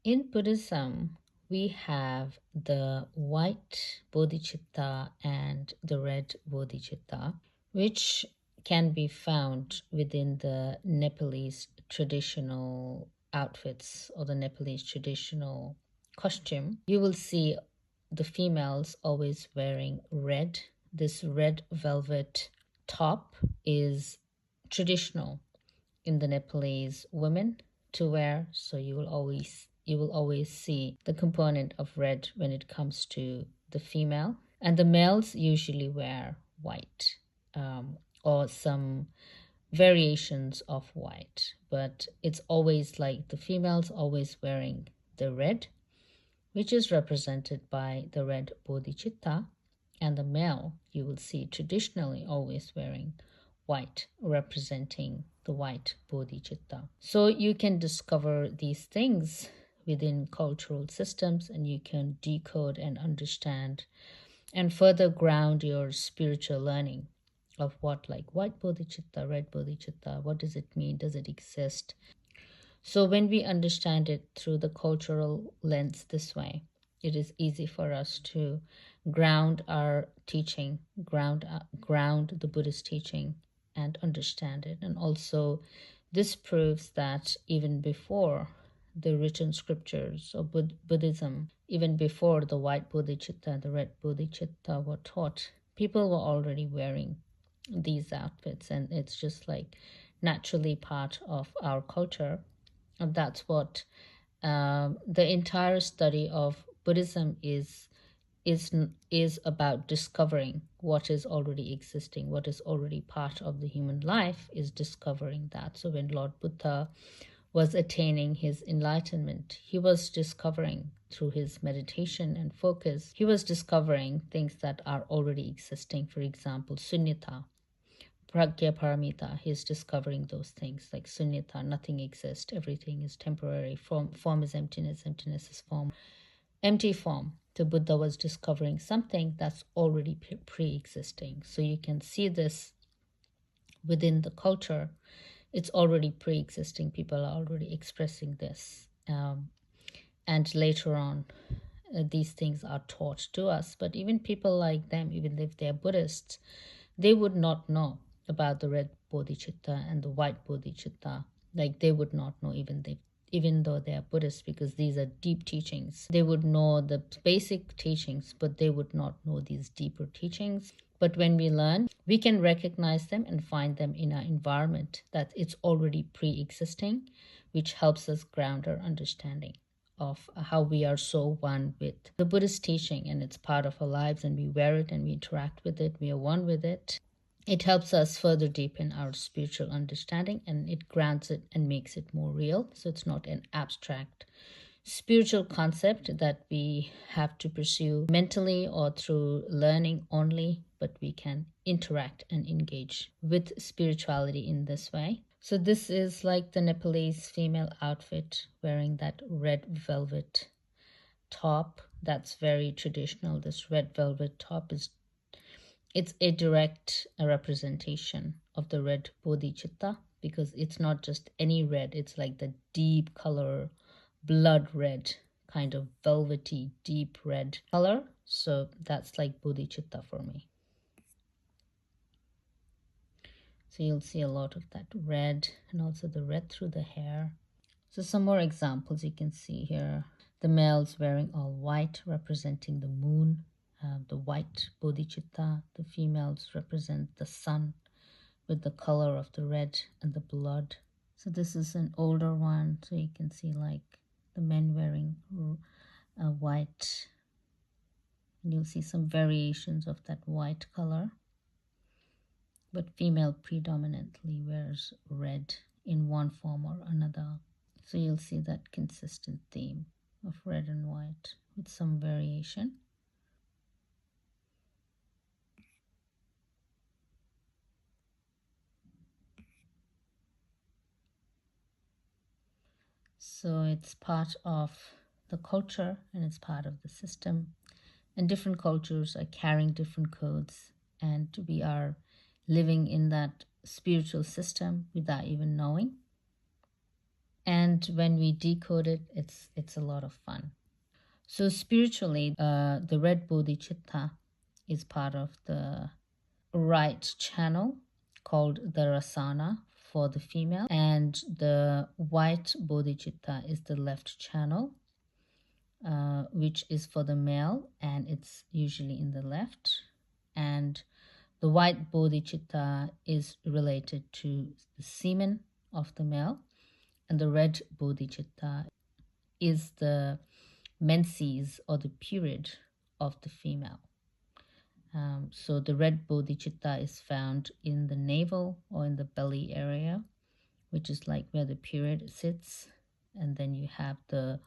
In Buddhism, we have the white Bodhichitta and the red Bodhichitta, which can be found within the Nepalese traditional outfits or the Nepalese traditional costume. You will see the females always wearing red. This red velvet top is traditional in the Nepalese women to wear, so you will always see the component of red when it comes to the female, and the males usually wear white, or some variations of white, but it's always like the females always wearing the red, which is represented by the red bodhicitta, and the male you will see traditionally always wearing white, representing the white bodhicitta. So you can discover these things within cultural systems, and you can decode and understand and further ground your spiritual learning of what, like white bodhicitta, red bodhicitta, what does it mean, does it exist? So when we understand it through the cultural lens this way, it is easy for us to ground our teaching, ground the Buddhist teaching, and understand it. And also, this proves that even before the written scriptures of Buddhism, even before the white bodhicitta and the red bodhicitta were taught, people were already wearing these outfits, and it's just like naturally part of our culture. And that's what the entire study of Buddhism is about, discovering what is already existing, what is already part of the human life, is discovering that. So when Lord Buddha was attaining his enlightenment, he was discovering through his meditation and focus, he was discovering things that are already existing. For example, sunyata, pragya paramita, he's discovering those things like sunyata, nothing exists, everything is temporary, form is emptiness, emptiness is form, empty form. The Buddha was discovering something that's already pre-existing. So you can see this within the culture. It's already pre-existing. People are already expressing this. And later on, these things are taught to us. But even people like them, even if they're Buddhists, they would not know about the red bodhicitta and the white bodhicitta. Like they would not know, even though they are Buddhists, because these are deep teachings. They would know the basic teachings, but they would not know these deeper teachings. But when we learn, we can recognize them and find them in our environment, that it's already pre-existing, which helps us ground our understanding of how we are so one with the Buddhist teaching, and it's part of our lives, and we wear it and we interact with it, we are one with it. It helps us further deepen our spiritual understanding, and it grants it and makes it more real. So it's not an abstract spiritual concept that we have to pursue mentally or through learning only, but we can interact and engage with spirituality in this way. So this is like the Nepalese female outfit, wearing that red velvet top. That's very traditional. This red velvet top it's a direct representation of the red bodhicitta, because it's not just any red, it's like the deep color, blood red, kind of velvety, deep red color. So that's like bodhicitta for me. So you'll see a lot of that red, and also the red through the hair. So some more examples you can see here. The males wearing all white, representing the moon, the white bodhicitta. The females represent the sun with the color of the red and the blood. So this is an older one, so you can see like the men wearing white, and you'll see some variations of that white color, but female predominantly wears red in one form or another. So you'll see that consistent theme of red and white with some variation. So it's part of the culture, and it's part of the system, and different cultures are carrying different codes, and we are living in that spiritual system without even knowing. And when we decode it, it's a lot of fun. So spiritually, the red bodhicitta is part of the right channel called the rasana for the female, and the white bodhicitta is the left channel, which is for the male, and it's usually in the left. And the white bodhicitta is related to the semen of the male, and the red bodhicitta is the menses or the period of the female. So the red bodhicitta is found in the navel or in the belly area, which is like where the period sits. And then you have the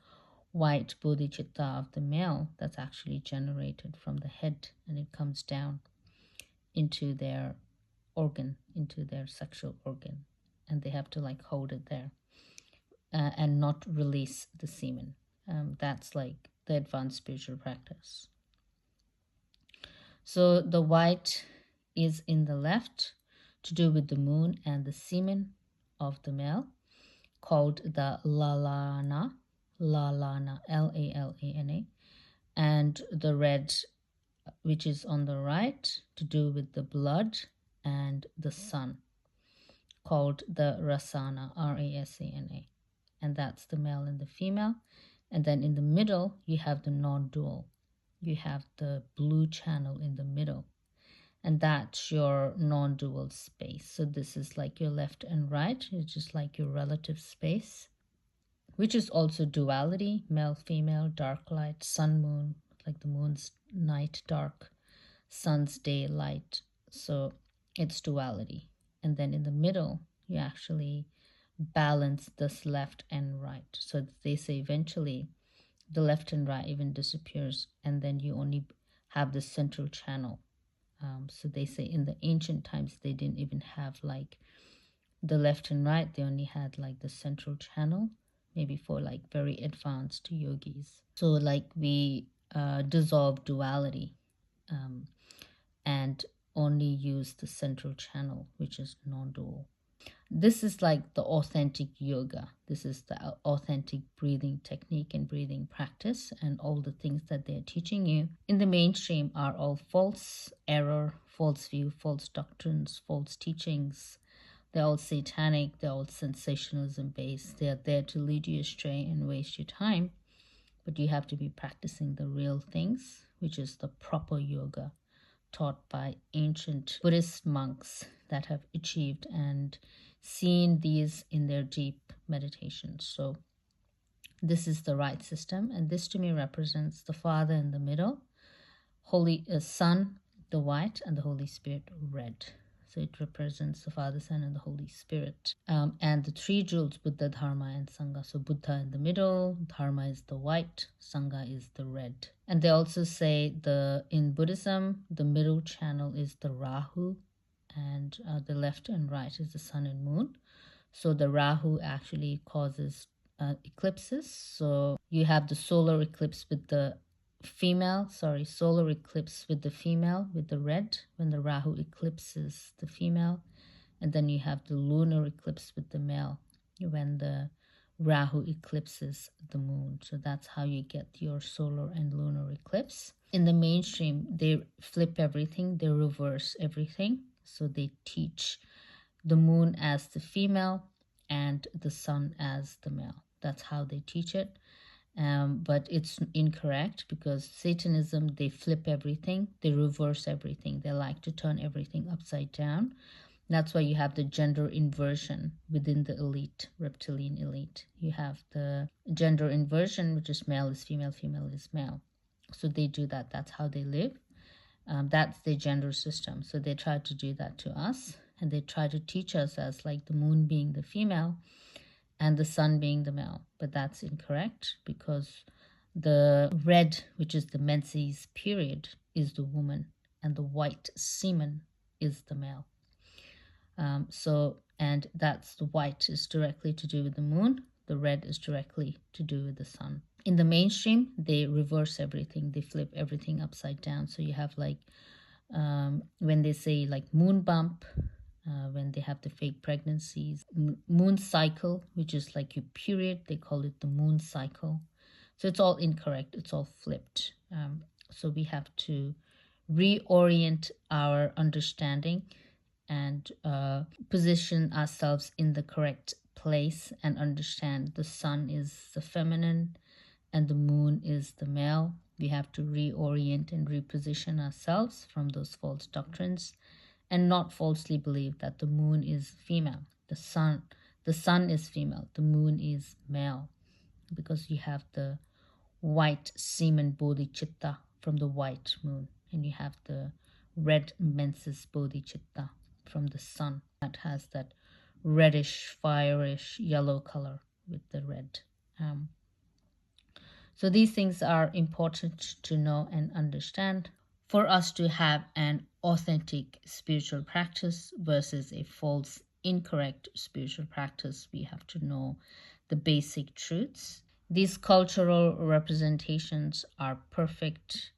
white bodhicitta of the male that's actually generated from the head, and it comes down into their organ, into their sexual organ. And they have to like hold it there and not release the semen. That's like the advanced spiritual practice. So the white is in the left, to do with the moon and the semen of the male, called the lalana, Lalana, and the red, which is on the right, to do with the blood and the sun, called the rasana, Rasana, and that's the male and the female. And then in the middle, you have the non-dual. You have the blue channel in the middle, and that's your non-dual space. So this is like your left and right. It's just like your relative space, which is also duality, male, female, dark, light, sun, moon, like the moon's night, dark, sun's day, light. So it's duality. And then in the middle, you actually balance this left and right. So they say eventually the left and right even disappears, and then you only have the central channel. So they say in the ancient times, they didn't even have like the left and right. They only had like the central channel, maybe for like very advanced yogis. So like we dissolve duality and only use the central channel, which is non-dual. This is like the authentic yoga. This is the authentic breathing technique and breathing practice, and all the things that they're teaching you in the mainstream are all false error, false view, false doctrines, false teachings. They're all satanic, they're all sensationalism based. They're there to lead you astray and waste your time. But you have to be practicing the real things, which is the proper yoga taught by ancient Buddhist monks that have achieved and seen these in their deep meditations. So this is the right system, and this to me represents the Father in the middle, Holy Son, the white, and the Holy Spirit, red. So it represents the Father, Son, and the Holy Spirit. And the three jewels, Buddha, Dharma, and Sangha. So Buddha in the middle, Dharma is the white, Sangha is the red. And they also say in Buddhism, the middle channel is the Rahu, and the left and right is the sun and moon. So the Rahu actually causes eclipses. So you have the solar eclipse with the solar eclipse with the female, with the red, when the Rahu eclipses the female. And then you have the lunar eclipse with the male, when the Rahu eclipses the moon. So that's how you get your solar and lunar eclipse. In the mainstream, they flip everything, they reverse everything. So they teach the moon as the female and the sun as the male. That's how they teach it. But it's incorrect, because Satanism, they flip everything, they reverse everything. They like to turn everything upside down. That's why you have the gender inversion within the elite, reptilian elite. You have the gender inversion, which is male is female, female is male. So they do that. That's how they live. That's their gender system. So they try to do that to us, and they try to teach us as like the moon being the female and the sun being the male. But that's incorrect, because the red, which is the menses period, is the woman, and the white semen is the male. And that's the white is directly to do with the moon, the red is directly to do with the sun. In the mainstream, they reverse everything, they flip everything upside down. So you have like when they say like moon bump, when they have the fake pregnancies. Moon cycle, which is like your period, they call it the moon cycle. So it's all incorrect, it's all flipped. So we have to reorient our understanding and position ourselves in the correct place and understand the sun is the feminine and the moon is the male. We have to reorient and reposition ourselves from those false doctrines and not falsely believe that the moon is female. The sun is female, the moon is male, because you have the white semen bodhicitta from the white moon, and you have the red menses bodhicitta from the sun that has that reddish, fireish yellow color with the red. So these things are important to know and understand for us to have an authentic spiritual practice versus a false, incorrect spiritual practice. We have to know the basic truths. These cultural representations are perfect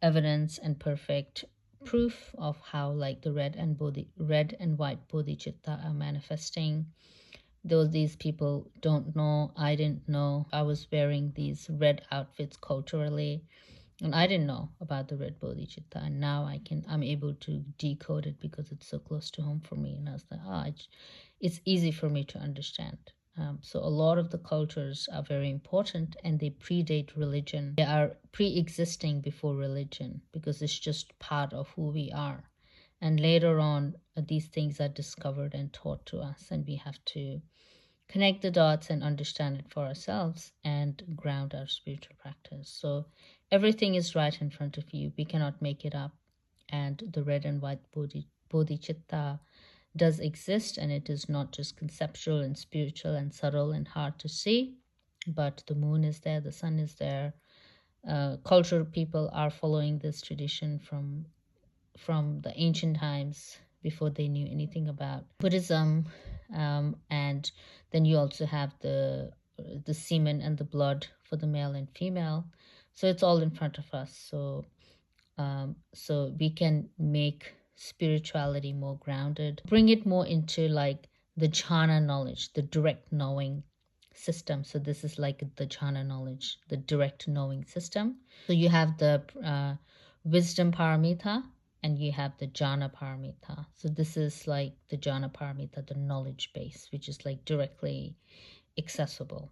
evidence and perfect proof of how like the red and white bodhicitta are manifesting. Though these people don't know, I didn't know. I was wearing these red outfits culturally, and I didn't know about the red bodhicitta, and now I'm able to decode it because it's so close to home for me. And I was like, it's easy for me to understand. So a lot of the cultures are very important, and they predate religion. They are pre-existing before religion because it's just part of who we are. And later on, these things are discovered and taught to us, and we have to connect the dots and understand it for ourselves and ground our spiritual practice. So everything is right in front of you. We cannot make it up. And the red and white bodhicitta does exist, and it is not just conceptual and spiritual and subtle and hard to see, but the moon is there, the sun is there. Cultural people are following this tradition from the ancient times before they knew anything about Buddhism. And then you also have the semen and the blood for the male and female. So it's all in front of us. So we can make spirituality more grounded, bring it more into like the jhana knowledge, the direct knowing system. So this is like the jhana knowledge, the direct knowing system. So you have the wisdom paramita and you have the jhana paramita. So this is like the jhana paramita, the knowledge base, which is like directly accessible.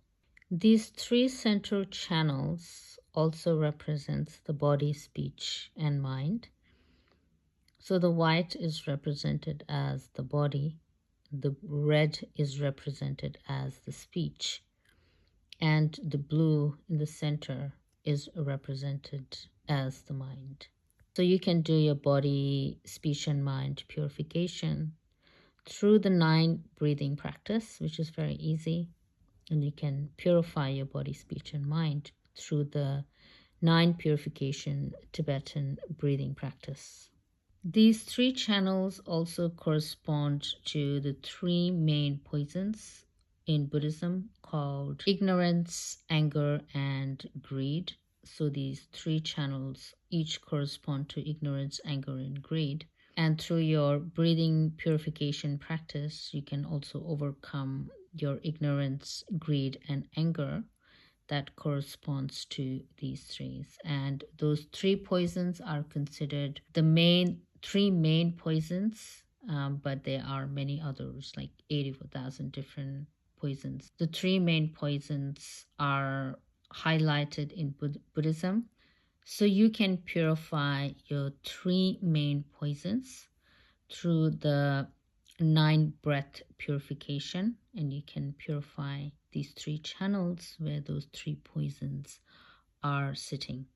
These three central channels also represents the body, speech, and mind. So the white is represented as the body, the red is represented as the speech, and the blue in the center is represented as the mind. So you can do your body, speech, and mind purification through the 9 breathing practice, which is very easy. And you can purify your body, speech, and mind through the 9 purification Tibetan breathing practice. These 3 channels also correspond to the 3 main poisons in Buddhism called ignorance, anger, and greed. So these 3 channels each correspond to ignorance, anger, and greed. And through your breathing purification practice, you can also overcome your ignorance, greed, and anger that corresponds to these 3. And those 3 poisons are considered the 3 main poisons, but there are many others, like 84,000 different poisons. The 3 main poisons are highlighted in Buddhism. So you can purify your 3 main poisons through the 9 breath purification, and you can purify these 3 channels where those 3 poisons are sitting.